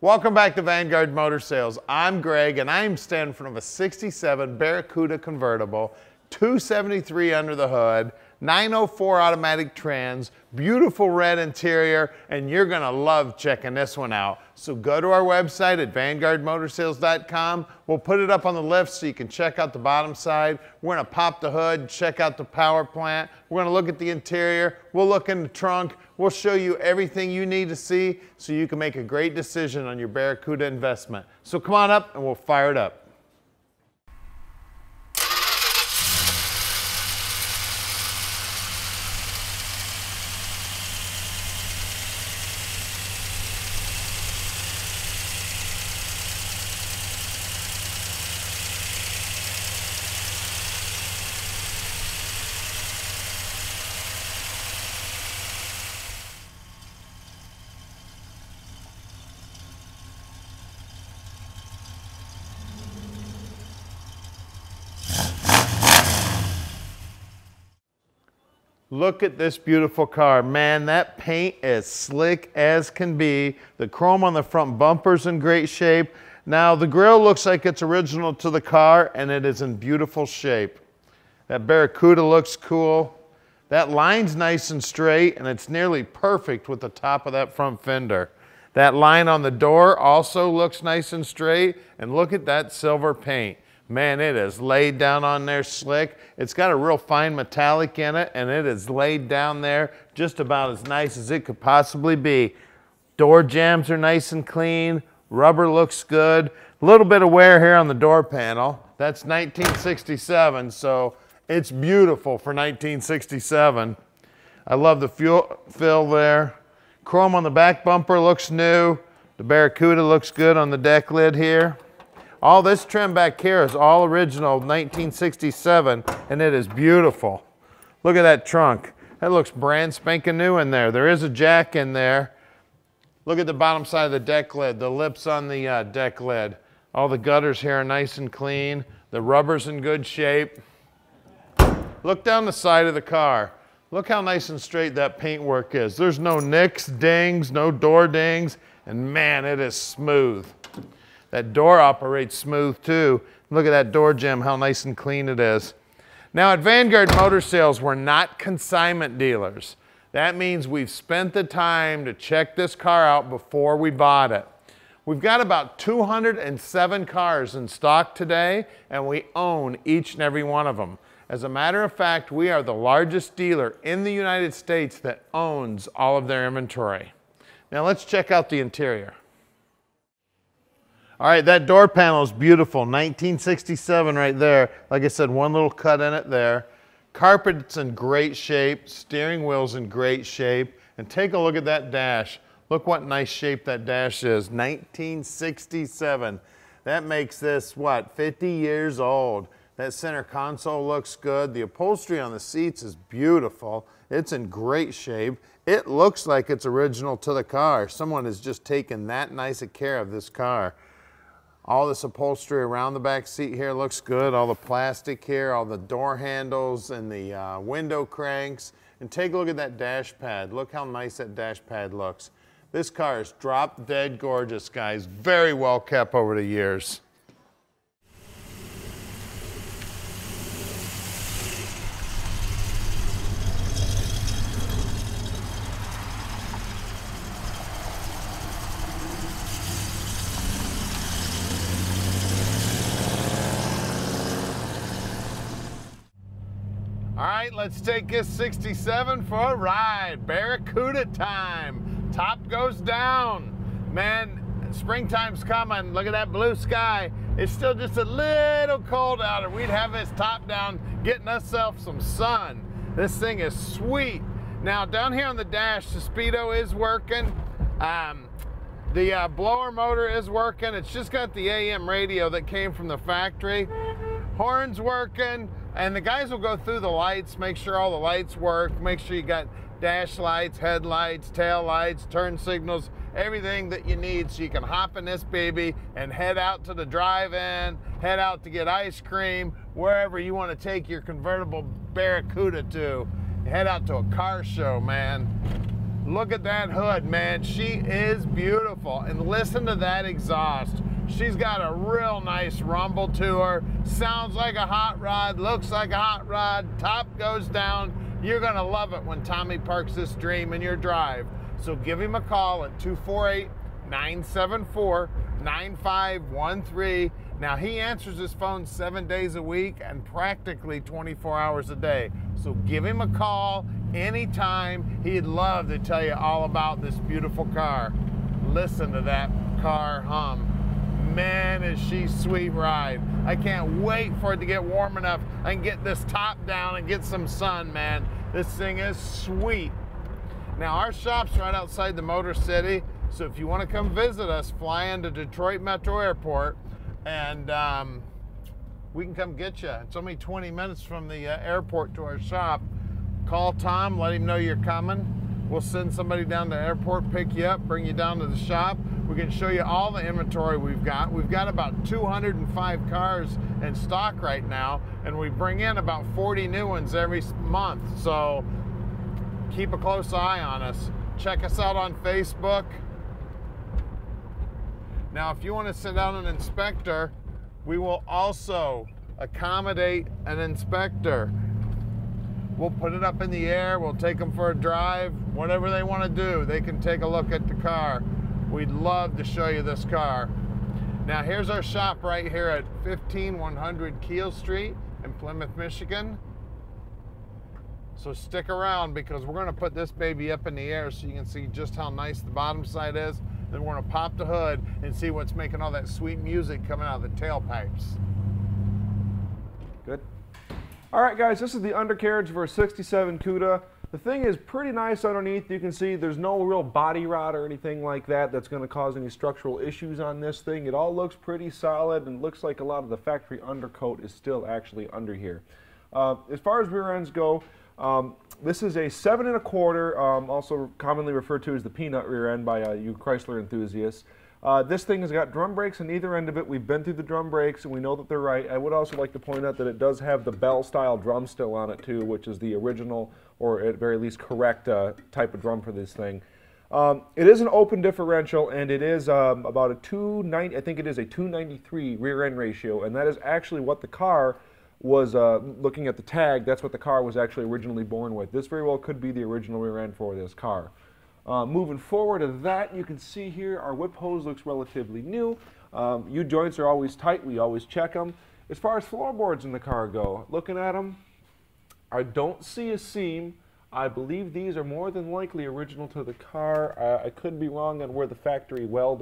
Welcome back to Vanguard Motor Sales. I'm Greg and I'm standing in front of a 67 Barracuda Convertible, 273 under the hood, 904 automatic trans, beautiful red interior, and you're gonna love checking this one out. So go to our website at vanguardmotorsales.com. We'll put it up on the lift so you can check out the bottom side. We're gonna pop the hood, check out the power plant. We're gonna look at the interior. We'll look in the trunk. We'll show you everything you need to see so you can make a great decision on your Barracuda investment. So come on up and we'll fire it up. Look at this beautiful car. Man, that paint is slick as can be. The chrome on the front bumper's in great shape. Now, the grille looks like it's original to the car, and it is in beautiful shape. That Barracuda looks cool. That line's nice and straight, and it's nearly perfect with the top of that front fender. That line on the door also looks nice and straight, and look at that silver paint. Man, it is laid down on there slick. It's got a real fine metallic in it, and it is laid down there just about as nice as it could possibly be. Door jambs are nice and clean. Rubber looks good. A little bit of wear here on the door panel. That's 1967, so it's beautiful for 1967. I love the fuel fill there. Chrome on the back bumper looks new. The Barracuda looks good on the deck lid here. All this trim back here is all original 1967, and it is beautiful. Look at that trunk. That looks brand spanking new in there. There is a jack in there. Look at the bottom side of the deck lid, the lips on the deck lid. All the gutters here are nice and clean. The rubber's in good shape. Look down the side of the car. Look how nice and straight that paintwork is. There's no nicks, dings, no door dings, and man, it is smooth. That door operates smooth too. Look at that door jamb, how nice and clean it is. Now at Vanguard Motor Sales, we're not consignment dealers. That means we've spent the time to check this car out before we bought it. We've got about 207 cars in stock today, and we own each and every one of them. As a matter of fact, we are the largest dealer in the United States that owns all of their inventory. Now let's check out the interior. All right, that door panel is beautiful, 1967 right there. Like I said, one little cut in it there. Carpet's in great shape, steering wheel's in great shape, and take a look at that dash. Look what nice shape that dash is, 1967. That makes this, what, 50 years old. That center console looks good. The upholstery on the seats is beautiful. It's in great shape. It looks like it's original to the car. Someone has just taken that nice a care of this car. All this upholstery around the back seat here looks good. All the plastic here, all the door handles and the window cranks. And take a look at that dash pad. Look how nice that dash pad looks. This car is drop dead gorgeous, guys. Very well kept over the years. All right, let's take this 67 for a ride. Barracuda time. Top goes down. Man, springtime's coming. Look at that blue sky. It's still just a little cold out, or we'd have this top down getting ourselves some sun. This thing is sweet. Now, down here on the dash, the speedo is working. The blower motor is working. It's just got the AM radio that came from the factory. Horn's working. And the guys will go through the lights, make sure all the lights work, make sure you got dash lights, headlights, tail lights, turn signals, everything that you need so you can hop in this baby and head out to the drive-in, head out to get ice cream, wherever you want to take your convertible Barracuda to. Head out to a car show, man. Look at that hood, man. She is beautiful. beautiful. And listen to that exhaust. She's got a real nice rumble to her. Sounds like a hot rod, looks like a hot rod, top goes down. You're gonna love it when Tommy parks this dream in your drive. So give him a call at 248-974-9513. Now, he answers his phone 7 days a week and practically 24 hours a day. So give him a call anytime. He'd love to tell you all about this beautiful car. Listen to that car hum. Man, is she sweet ride. I can't wait for it to get warm enough and get this top down and get some sun, man. This thing is sweet. Now, our shop's right outside the Motor City, so if you want to come visit us, fly into Detroit Metro Airport, and we can come get you. It's only 20 minutes from the airport to our shop. Call Tom, let him know you're coming. We'll send somebody down to the airport, pick you up, bring you down to the shop. We can show you all the inventory we've got. We've got about 205 cars in stock right now, and we bring in about 40 new ones every month. So keep a close eye on us. Check us out on Facebook. Now, if you want to sit down an inspector, we will also accommodate an inspector. We'll put it up in the air, we'll take them for a drive, whatever they want to do, they can take a look at the car. We'd love to show you this car. Now, here's our shop right here at 15100 Keel Street in Plymouth, Michigan. So stick around, because we're going to put this baby up in the air so you can see just how nice the bottom side is. Then we're going to pop the hood and see what's making all that sweet music coming out of the tailpipes. Good. All right, guys, this is the undercarriage for a 67 CUDA. The thing is pretty nice underneath. You can see there's no real body rot or anything like that that's going to cause any structural issues on this thing. It all looks pretty solid, and looks like a lot of the factory undercoat is still actually under here. As far as rear ends go, this is a 7 1/4, also commonly referred to as the peanut rear end by you Chrysler enthusiasts. This thing has got drum brakes on either end of it. We've been through the drum brakes and we know that they're right. I would also like to point out that it does have the bell style drum still on it too, which is the original, or at very least correct type of drum for this thing. It is an open differential, and it is about a 290, I think it is a 293 rear end ratio, and that is actually what the car was, looking at the tag, that's what the car was actually originally born with. This very well could be the original rear end for this car. Moving forward to that, you can see here our whip hose looks relatively new. U-joints are always tight, we always check them. As far as floorboards in the car go, looking at them, I don't see a seam. I believe these are more than likely original to the car. I could be wrong on where the factory weld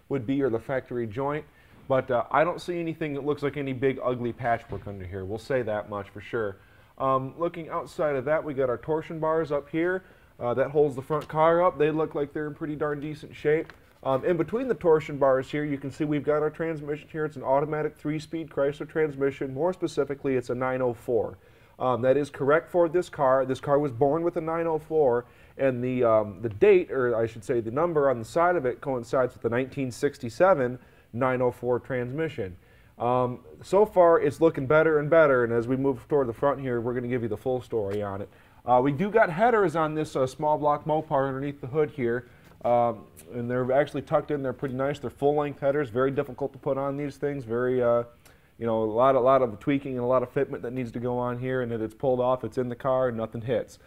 would be, or the factory joint, but I don't see anything that looks like any big ugly patchwork under here. We'll say that much for sure. Looking outside of that, we got our torsion bars up here. That holds the front car up. They look like they're in pretty darn decent shape. In between the torsion bars here, you can see we've got our transmission here. It's an automatic 3-speed Chrysler transmission. More specifically, it's a 904. That is correct for this car. This car was born with a 904, and the date, or I should say the number on the side of it, coincides with the 1967 904 transmission. So far, it's looking better and better, and as we move toward the front here, we're going to give you the full story on it. We do got headers on this small block Mopar underneath the hood here, and they're actually tucked in there pretty nice. They're full-length headers, very difficult to put on these things, very, you know, a lot of tweaking and a lot of fitment that needs to go on here, and if it's pulled off, it's in the car and nothing hits.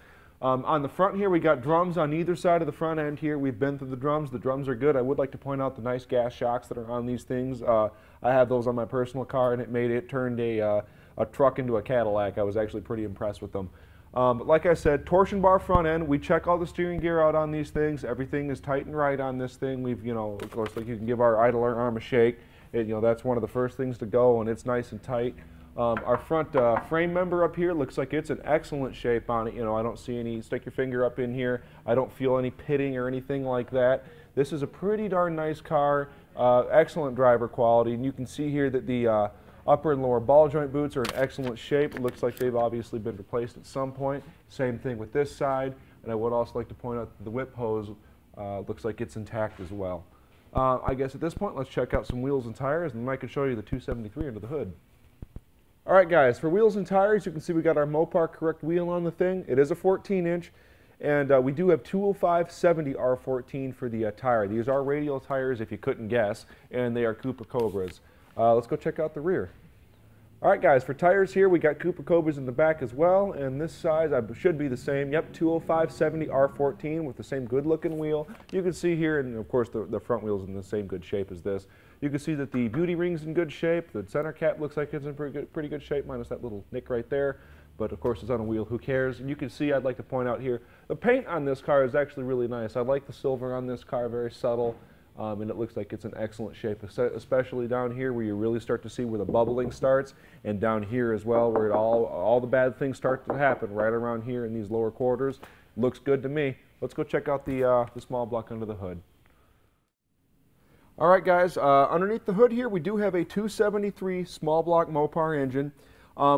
On the front here, we got drums on either side of the front end here. We've been through the drums. The drums are good. I would like to point out the nice gas shocks that are on these things. I have those on my personal car, and it turned a truck into a Cadillac. I was actually pretty impressed with them. But like I said, torsion bar front end. We check all the steering gear out on these things. Everything is tight and right on this thing. We've, you know, of course, like you can give our idler arm a shake. You know, that's one of the first things to go, and it's nice and tight. Our front frame member up here looks like it's in excellent shape on it. You know, I don't see any, stick your finger up in here, I don't feel any pitting or anything like that. This is a pretty darn nice car, excellent driver quality, and you can see here that the upper and lower ball joint boots are in excellent shape. It looks like they've obviously been replaced at some point. Same thing with this side, and I would also like to point out that the whip hose looks like it's intact as well. I guess at this point, let's check out some wheels and tires, and then I can show you the 273 under the hood. All right, guys, for wheels and tires, you can see we got our Mopar correct wheel on the thing. It is a 14-inch, And we do have 205/70 R14 for the tire. These are radial tires, if you couldn't guess, and they are Cooper Cobras. Let's go check out the rear. All right, guys, for tires here, we got Cooper Cobras in the back as well, and this size should be the same. Yep, 205/70 R14 with the same good-looking wheel. You can see here, and of course the front wheel's in the same good shape as this. You can see that the beauty ring's in good shape. The center cap looks like it's in pretty good shape, minus that little nick right there. But of course it's on a wheel, who cares? And you can see, I'd like to point out here, the paint on this car is actually really nice. I like the silver on this car, very subtle. And it looks like it's in excellent shape, especially down here where you really start to see where the bubbling starts, and down here as well where all the bad things start to happen right around here in these lower quarters. Looks good to me. Let's go check out the small block under the hood. All right, guys, underneath the hood here we do have a 273 small block Mopar engine.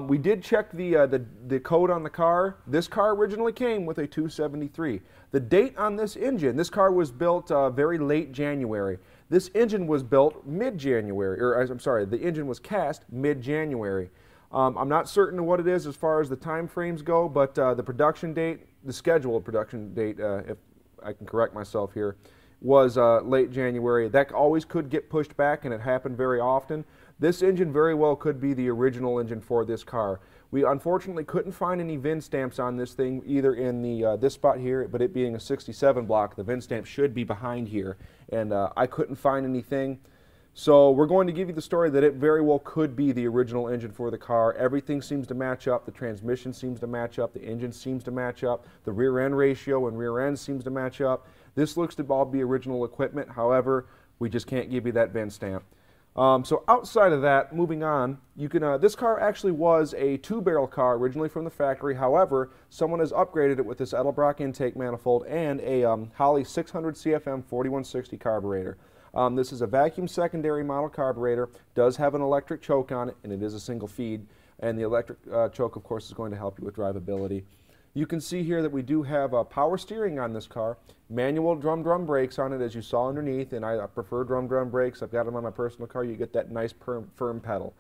We did check the code on the car. This car originally came with a 273. The date on this engine, this car was built very late January. This engine was built mid-January, or I'm sorry, the engine was cast mid-January. I'm not certain what it is as far as the time frames go, but the production date, the scheduled production date, if I can correct myself here, was late January. That always could get pushed back, and it happened very often. This engine very well could be the original engine for this car. We unfortunately couldn't find any VIN stamps on this thing, either in the this spot here, but it being a 67 block, the VIN stamp should be behind here, and I couldn't find anything. So we're going to give you the story that it very well could be the original engine for the car. Everything seems to match up. The transmission seems to match up. The engine seems to match up. The rear end ratio and rear end seems to match up. This looks to all be original equipment. However, we just can't give you that VIN stamp. So outside of that, moving on, you can. This car actually was a two-barrel car originally from the factory. However, someone has upgraded it with this Edelbrock intake manifold and a Holley 600 CFM 4160 carburetor. This is a vacuum secondary model carburetor. Does have an electric choke on it, and it is a single feed. And the electric choke, of course, is going to help you with drivability. You can see here that we do have power steering on this car, manual drum brakes on it, as you saw underneath, and I prefer drum brakes. I've got them on my personal car. You get that nice firm pedal.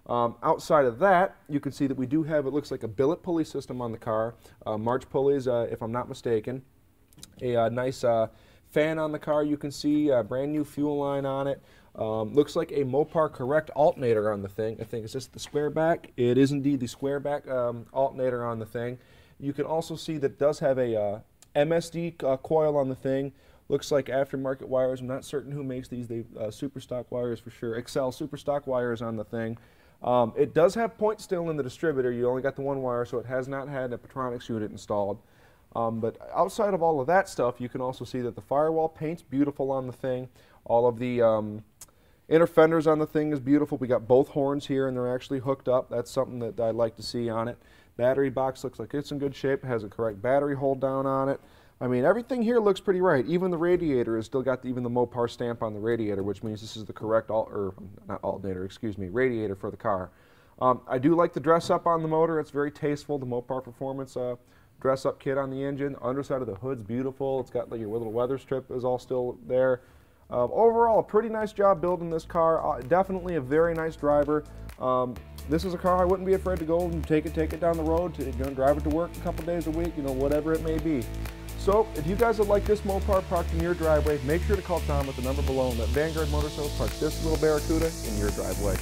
Outside of that, you can see that we do have, it looks like a billet pulley system on the car, March pulleys, if I'm not mistaken. A nice fan on the car, you can see, a brand new fuel line on it. Looks like a Mopar correct alternator on the thing. I think it's just the square back. It is indeed the square back alternator on the thing. You can also see that it does have a MSD coil on the thing. Looks like aftermarket wires. I'm not certain who makes these. They super stock wires for sure. Excel super stock wires on the thing. It does have point still in the distributor. You only got the one wire, so it has not had a Petronics unit installed. But outside of all of that stuff, you can also see that the firewall paint's beautiful on the thing. All of the inner fenders on the thing is beautiful. We got both horns here, and they're actually hooked up. That's something that I'd like to see on it. Battery box looks like it's in good shape. It has a correct battery hold down on it. I mean, everything here looks pretty right. Even the radiator has still got even the Mopar stamp on the radiator, which means this is the correct radiator for the car. I do like the dress up on the motor. It's very tasteful. The Mopar Performance dress up kit on the engine. Underside of the hood's beautiful. It's got like your little weather strip is all still there. Overall, a pretty nice job building this car. Definitely a very nice driver. This is a car I wouldn't be afraid to go and take it down the road, to drive it to work a couple days a week, whatever it may be. So, if you guys would like this Mopar parked in your driveway, make sure to call Tom at the number below and let Vanguard Motor Sales park this little Barracuda in your driveway.